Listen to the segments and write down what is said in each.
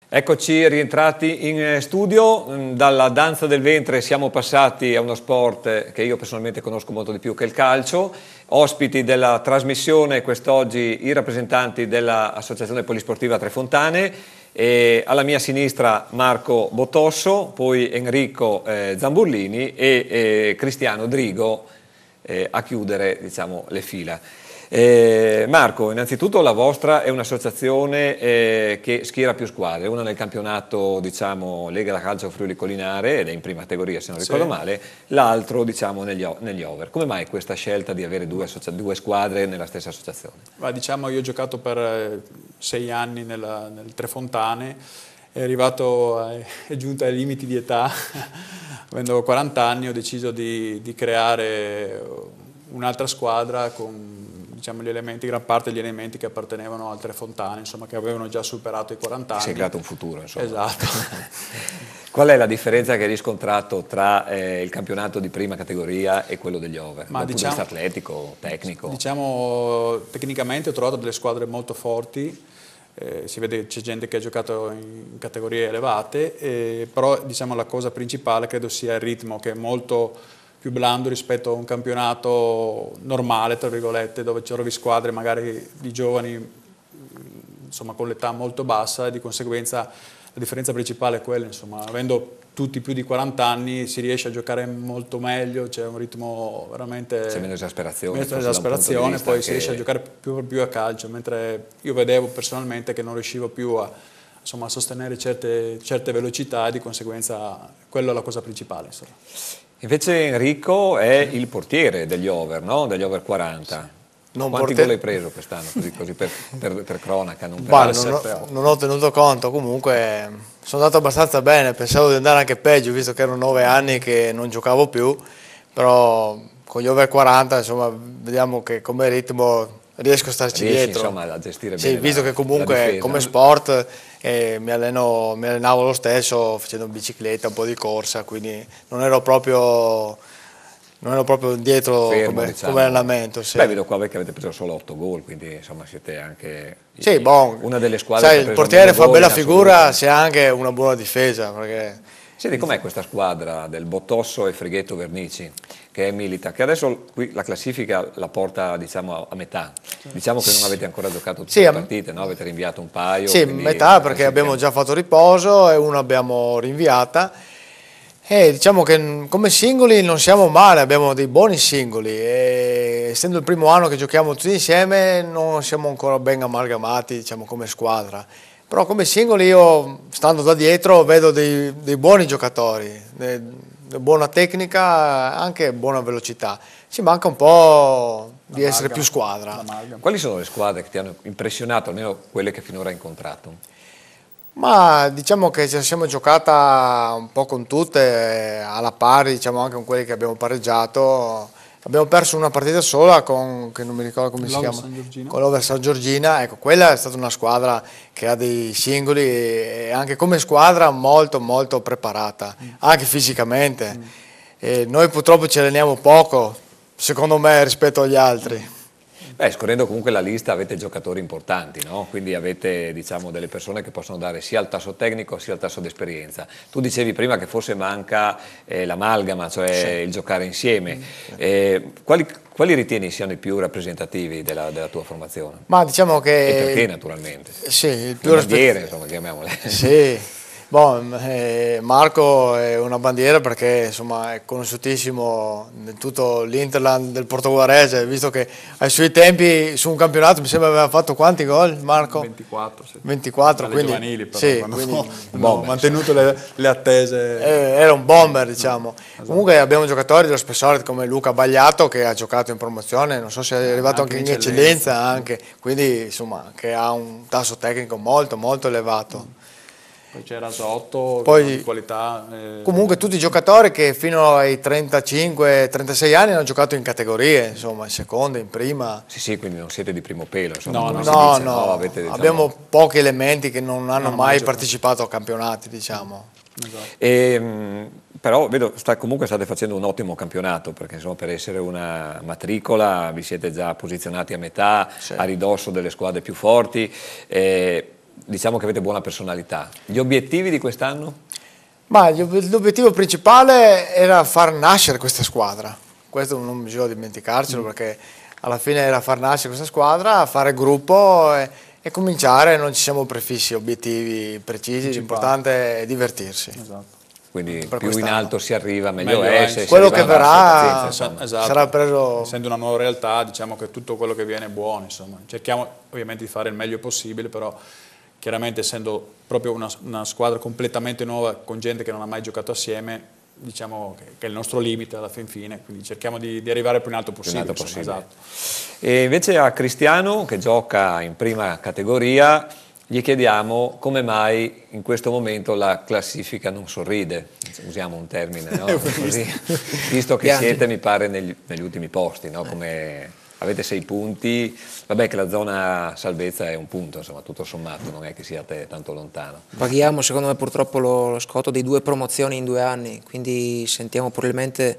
Eccoci rientrati in studio. Dalla danza del ventre siamo passati a uno sport che io personalmente conosco molto di più, che è il calcio. Ospiti della trasmissione quest'oggi i rappresentanti dell'Associazione Polisportiva Tre Fontane, e alla mia sinistra Marco Botosso, poi Enrico Zamburlini e Cristiano Drigo a chiudere, diciamo, le fila. Marco, innanzitutto la vostra è un'associazione che schiera più squadre, una nel campionato, diciamo, Lega da Calcio Friuli Collinare, ed è in prima categoria se non ricordo male, l'altro, diciamo, negli over. Come mai questa scelta di avere due squadre nella stessa associazione? Diciamo, io ho giocato per 6 anni nel Tre Fontane, è giunto ai limiti di età, avendo 40 anni ho deciso di creare un'altra squadra con, diciamo, gran parte degli elementi che appartenevano al Tre Fontane, insomma, che avevano già superato i 40 anni. Si è creato un futuro, insomma. Esatto. Qual è la differenza che hai riscontrato tra il campionato di prima categoria e quello degli over? Dal punto di vista atletico, tecnico? Diciamo, tecnicamente ho trovato delle squadre molto forti. Si vede che c'è gente che ha giocato in categorie elevate, però, diciamo, la cosa principale credo sia il ritmo, che è molto più blando rispetto a un campionato normale, tra virgolette, dove trovi squadre magari di giovani, insomma, con l'età molto bassa, e di conseguenza la differenza principale è quella, insomma, avendo tutti più di 40 anni si riesce a giocare molto meglio, c'è un ritmo veramente... C'è meno esasperazione. Meno esasperazione, poi si riesce a giocare più a calcio, mentre io vedevo personalmente che non riuscivo più a sostenere certe velocità, e di conseguenza quella è la cosa principale, insomma. Invece Enrico è il portiere degli over, no? Degli over 40. Quanti gol hai preso quest'anno? Così per cronaca, non per non ho tenuto conto, comunque sono andato abbastanza bene, pensavo di andare anche peggio, visto che erano 9 anni che non giocavo più, però con gli over 40, insomma, vediamo che come ritmo riesco a starci dietro. Insomma, a gestire bene. Sì, visto che comunque come sport mi allenavo lo stesso facendo bicicletta, un po' di corsa, quindi non ero proprio dietro fermo, come allenamento. Sì. Beh, vedo qua che avete preso solo 8 gol, quindi insomma siete anche una delle squadre. Sai, il portiere fa bella figura se ha anche una buona difesa. Perché... Senti, com'è questa squadra del Botosso e Freghetto Vernici, che è Milita, che adesso qui la classifica la porta, diciamo, a metà. Diciamo che non avete ancora giocato tutte le partite, no? Avete rinviato un paio. Sì, metà, perché abbiamo già fatto riposo e una abbiamo rinviata. E diciamo che come singoli non siamo male, abbiamo dei buoni singoli, e essendo il primo anno che giochiamo tutti insieme non siamo ancora ben amalgamati, diciamo, come squadra. Però come singoli io, stando da dietro, vedo dei buoni giocatori, buona tecnica, anche buona velocità. Ci manca un po' di essere più squadra. Quali sono le squadre che ti hanno impressionato, almeno quelle che finora hai incontrato? Ma diciamo che ci siamo giocata un po' con tutte, alla pari, diciamo, anche con quelli che abbiamo pareggiato. Abbiamo perso una partita sola che non mi ricordo come si chiama, con l'Over San Giorgina. Ecco, quella è stata una squadra che ha dei singoli e anche come squadra molto molto preparata, anche fisicamente. E noi purtroppo ci alleniamo poco, secondo me, rispetto agli altri. Beh, scorrendo comunque la lista avete giocatori importanti, no? Quindi avete, diciamo, delle persone che possono dare sia il tasso tecnico sia il tasso di esperienza. Tu dicevi prima che forse manca l'amalgama, cioè il giocare insieme. Quali ritieni siano i più rappresentativi della tua formazione? Ma diciamo che... E perché, naturalmente? Sì, il più bandiere, insomma, chiamiamole. Sì. Marco è una bandiera perché, insomma, è conosciutissimo in tutto l'Interland del portoghese, visto che ai suoi tempi su un campionato mi sembra aveva fatto quanti gol, Marco? 24, sì. 24, quindi giovanili, però, sì, ho mantenuto le attese. Era un bomber, diciamo. Esatto. Comunque abbiamo giocatori dello spessore come Luca Bagliato, che ha giocato in promozione, non so se è arrivato anche in eccellenza, anche, quindi insomma, che ha un tasso tecnico molto molto elevato. Poi c'era Sotto, di qualità. Comunque tutti i giocatori che fino ai 35-36 anni hanno giocato in categorie, insomma, in seconda, in prima. Sì, quindi non siete di primo pelo, insomma. No, avete, diciamo... abbiamo pochi elementi che non hanno mai partecipato a campionati, diciamo. Esatto. Però vedo, comunque state facendo un ottimo campionato, perché insomma, per essere una matricola vi siete già posizionati a metà, Sì. a ridosso delle squadre più forti, diciamo che avete buona personalità. Gli obiettivi di quest'anno? Ma l'obiettivo principale era far nascere questa squadra, questo non bisogna dimenticarcelo, perché alla fine era far nascere questa squadra, fare gruppo e cominciare, non ci siamo prefissi obiettivi precisi, l'importante è divertirsi. Esatto. Quindi Per più in quest'anno. alto si arriva, meglio Meglio è. è, Se si quello arriva che a darsi verrà pazienza, insomma. Esatto. sarà preso. Essendo una nuova realtà, diciamo che tutto quello che viene è buono, insomma. Cerchiamo ovviamente di fare il meglio possibile, però chiaramente essendo proprio una squadra completamente nuova, con gente che non ha mai giocato assieme, diciamo che è il nostro limite alla fin fine, quindi cerchiamo di arrivare il più in alto possibile. Più in alto insomma, possibile. esatto. E invece a Cristiano, che gioca in prima categoria, gli chiediamo come mai in questo momento la classifica non sorride, usiamo un termine, no? Così, visto che siete, mi pare, negli ultimi posti, no? Come avete 6 punti, vabbè che la zona salvezza è un punto, insomma, tutto sommato, non è che siate tanto lontano. Paghiamo, secondo me, purtroppo lo scotto di 2 promozioni in 2 anni, quindi sentiamo probabilmente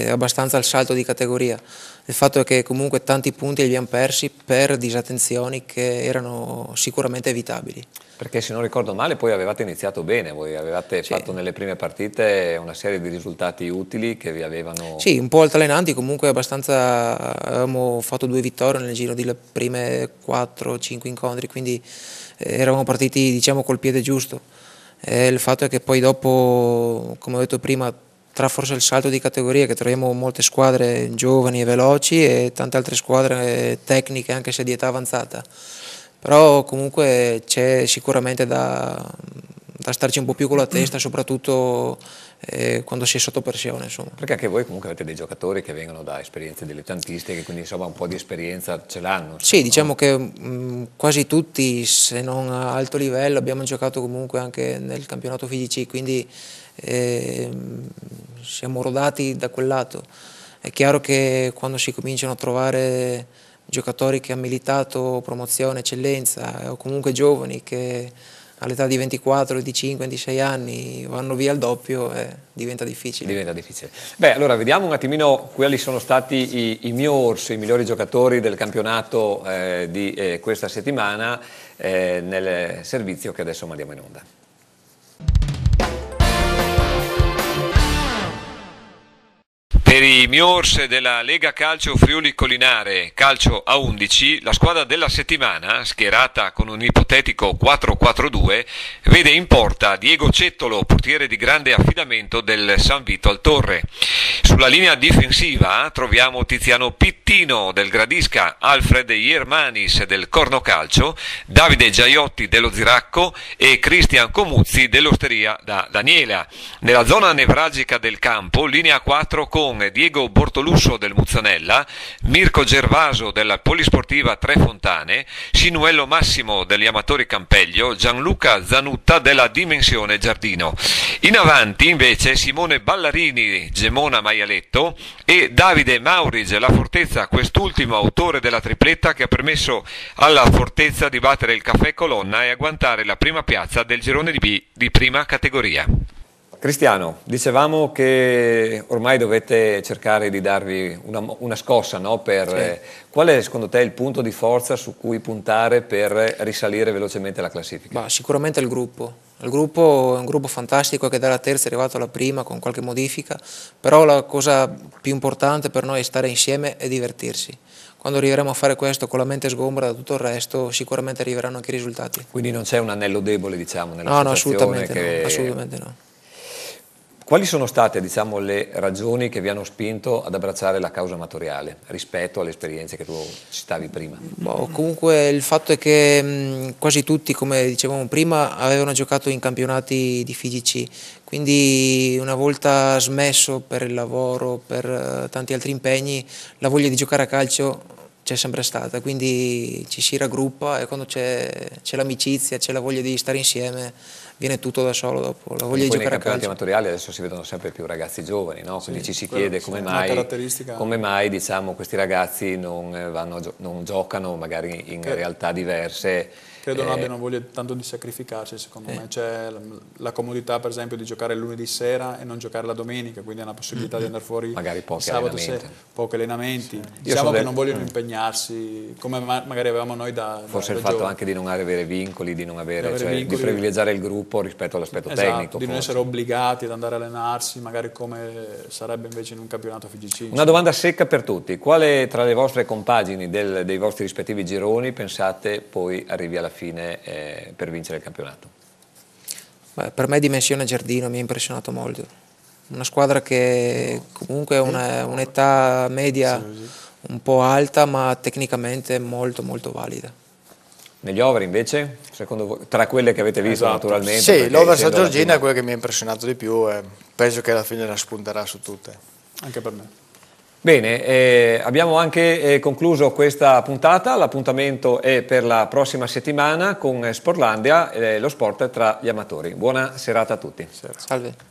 abbastanza il salto di categoria. Il fatto è che comunque tanti punti li abbiamo persi per disattenzioni che erano sicuramente evitabili. Perché se non ricordo male poi avevate iniziato bene, voi avevate fatto nelle prime partite una serie di risultati utili che vi avevano... Sì, un po' altalenanti, comunque abbastanza, avevamo fatto 2 vittorie nel giro delle prime 4-5 incontri, quindi eravamo partiti, diciamo, col piede giusto. Il fatto è che poi dopo, come ho detto prima, tra forse il salto di categoria, che troviamo molte squadre giovani e veloci e tante altre squadre tecniche anche se di età avanzata, però comunque c'è sicuramente da starci un po' più con la testa, soprattutto quando si è sotto pressione, insomma. Perché anche voi comunque avete dei giocatori che vengono da esperienze dilettantistiche, quindi insomma un po' di esperienza ce l'hanno. Sì, diciamo che quasi tutti, se non a alto livello, abbiamo giocato comunque anche nel campionato FIGC, quindi siamo rodati da quel lato. È chiaro che quando si cominciano a trovare giocatori che hanno militato promozione, eccellenza, o comunque giovani che all'età di 24, 25, 26 anni vanno via al doppio, diventa difficile. Diventa difficile. Beh, allora vediamo un attimino quali sono stati i migliori giocatori del campionato di questa settimana nel servizio che adesso mandiamo in onda. Per i Miors della Lega Calcio Friuli Collinare Calcio a 11, la squadra della settimana, schierata con un ipotetico 4-4-2, vede in porta Diego Cettolo, portiere di grande affidamento del San Vito al Torre. Sulla linea difensiva troviamo Tiziano Pittino del Gradisca, Alfred Iermanis del Corno Calcio, Davide Giaiotti dello Ziracco e Cristian Comuzzi dell'Osteria da Daniela. Nella zona nevralgica del campo, linea 4 con Diego Bortolusso del Muzzanella, Mirko Gervaso della Polisportiva Tre Fontane, Sinuello Massimo degli Amatori Campeglio, Gianluca Zanutta della Dimensione Giardino. In avanti invece Simone Ballarini, Gemona Maialetto e Davide Maurige, la Fortezza, quest'ultimo autore della tripletta che ha permesso alla Fortezza di battere il Caffè Colonna e agguantare la prima piazza del girone di B di prima categoria. Cristiano, dicevamo che ormai dovete cercare di darvi una scossa, no? Qual è secondo te il punto di forza su cui puntare per risalire velocemente la classifica? Bah, sicuramente il gruppo. Il gruppo è un gruppo fantastico che dalla terza è arrivato alla prima con qualche modifica, però la cosa più importante per noi è stare insieme e divertirsi. Quando arriveremo a fare questo con la mente sgombra da tutto il resto, sicuramente arriveranno anche i risultati. Quindi non c'è un anello debole, diciamo, nella No, situazione? Assolutamente no. Quali sono state, diciamo, le ragioni che vi hanno spinto ad abbracciare la causa amatoriale rispetto alle esperienze che tu citavi prima? Comunque il fatto è che quasi tutti, come dicevamo prima, avevano giocato in campionati di FIGC, quindi una volta smesso per il lavoro, per tanti altri impegni, la voglia di giocare a calcio c'è sempre stata, quindi ci si raggruppa e quando c'è l'amicizia, c'è la voglia di stare insieme, viene tutto da solo dopo, la voglia di Poi nei giocare a campionati calcio. amatoriali adesso si vedono sempre più ragazzi giovani, no? Quindi ci si quello chiede sì, è una caratteristica. come mai diciamo, questi ragazzi non giocano magari in realtà diverse. Credo non abbiano voglia tanto di sacrificarsi, secondo me. C'è la comodità, per esempio, di giocare il lunedì sera e non giocare la domenica, quindi è una possibilità di andare fuori Magari pochi sabato allenamenti. sera, pochi allenamenti. Io Diciamo so che del- non vogliono impegnarsi come magari avevamo noi da Forse il da fatto giovani. anche di non avere vincoli, di non avere, avere cioè, vincoli. di privilegiare il gruppo rispetto all'aspetto Esatto, tecnico. di non forse. essere obbligati ad andare a allenarsi, magari come sarebbe invece in un campionato FIGC. Una domanda secca per tutti: quale tra le vostre compagini dei vostri rispettivi gironi pensate poi arrivi alla fine per vincere il campionato? Beh, per me Dimensione Giardino mi ha impressionato molto. Una squadra che comunque ha un'età media un po' alta, ma tecnicamente molto molto valida. Negli over invece? Secondo voi, tra quelle che avete visto Esatto. naturalmente? Sì, perché l'Over San essendo la Giorgina prima- è quella che mi ha impressionato di più e penso che alla fine la spunterà su tutte. Anche per me. Bene, abbiamo anche concluso questa puntata, l'appuntamento è per la prossima settimana con Sportlandia, lo sport tra gli amatori. Buona serata a tutti. Salve.